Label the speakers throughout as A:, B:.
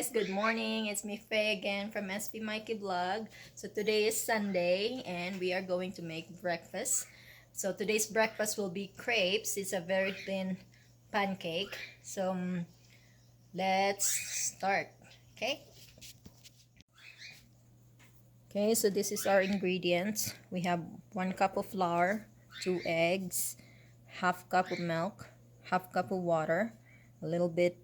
A: guys, good morning. It's me Faye again from Fe&MikeVlog. So today is Sunday and we are going to make breakfast. So today's breakfast will be crepes. It's a very thin pancake. So let's start. Okay? Okay, so this is our ingredients. We have 1 cup of flour, 2 eggs, half cup of milk, half cup of water, a little bit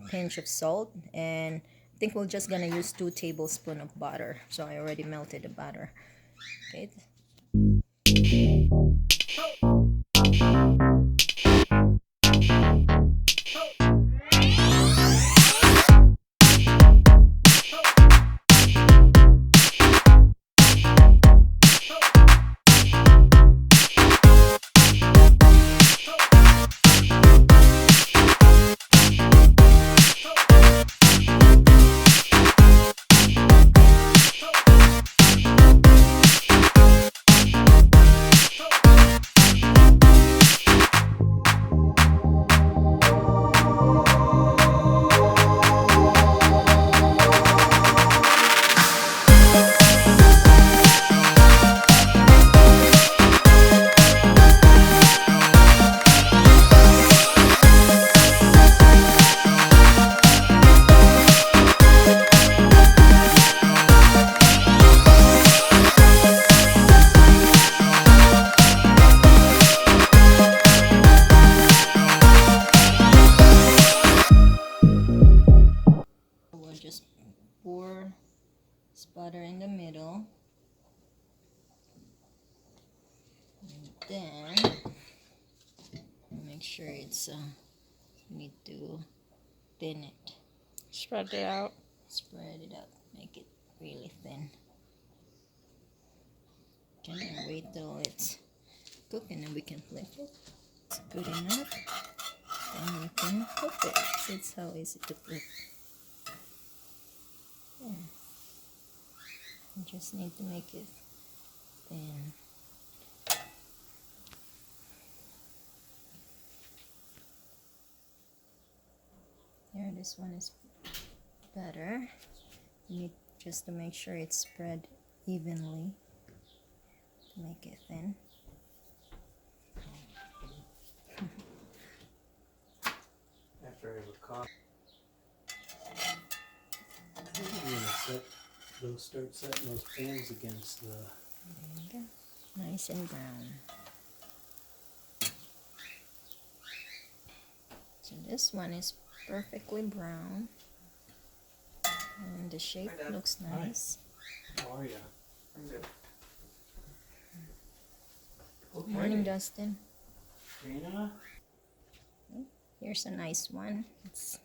A: pinch of salt, and I think we're just gonna use 2 tablespoons of butter. So I already melted the butter. Okay. We'll just pour this butter in the middle. And then make sure it's you need to thin it.
B: Spread it out.
A: Spread it out. Make it really thin. Okay, and wait till it's cooked and then we can flip it. It's good enough. Then we can flip it. It's how easy to flip. Yeah. You just need to make it thin. Here, this one is better. You need just to make sure it's spread evenly to make it thin.
C: After I have a coffee, you're gonna start setting those pans against the.
A: There you go. Nice and brown. So this one is perfectly brown. And the shape looks nice.
C: How are ya? I'm good.
A: Good morning, Dustin.
C: Trina?
A: Here's a nice one. It's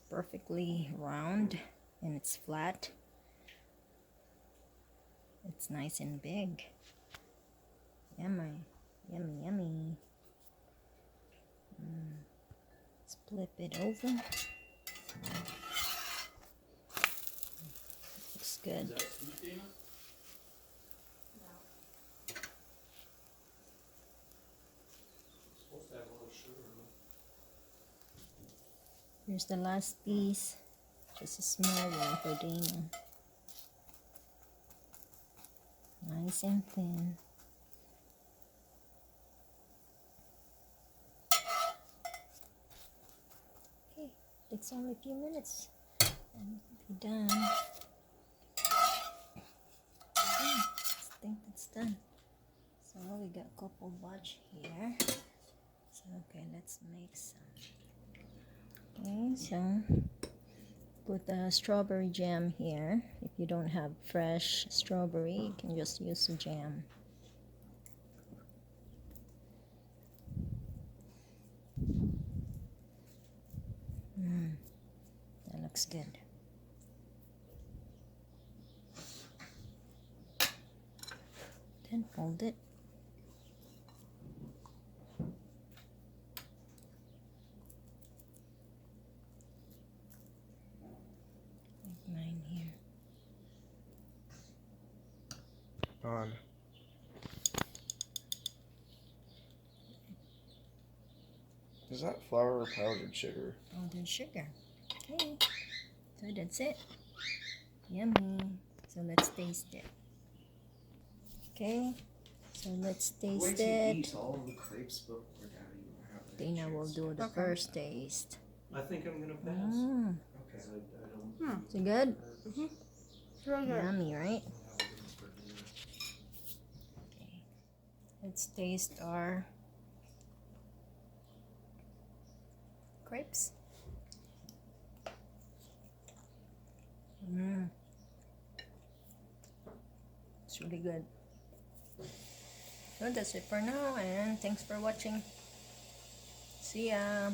A: perfectly round and it's flat. It's nice and big. Yummy, yummy, yummy. Let's flip it over. Looks good.
C: Is that sweet, Dana? Supposed to have a little sugar in it.
A: Here's the last piece. Just a small one for Dana. Nice and thin. Okay, takes only a few minutes and we'll be done. Okay, I think that's done. So we got a couple batch here. So okay, let's make some. Okay, so put the strawberry jam here. If you don't have fresh strawberry, you can just use the jam. That looks good. Then fold it. Like mine here.
B: On. Is that flour or powdered sugar?
A: Powdered sugar. Okay. So that's it. Yummy. So let's taste it. Okay, so let's
D: Wait
A: taste
D: till you
A: it.
D: eat all of the crepes before Daddy will have a
A: Dana will
D: chance
A: do
D: to-
A: the first taste.
C: I think I'm gonna pass.
A: Mm.
D: Okay.
A: Is it good?
B: Really good.
A: Yummy, right? Okay. Let's taste our crepes. It's really good. So that's it for now, and thanks for watching. See ya.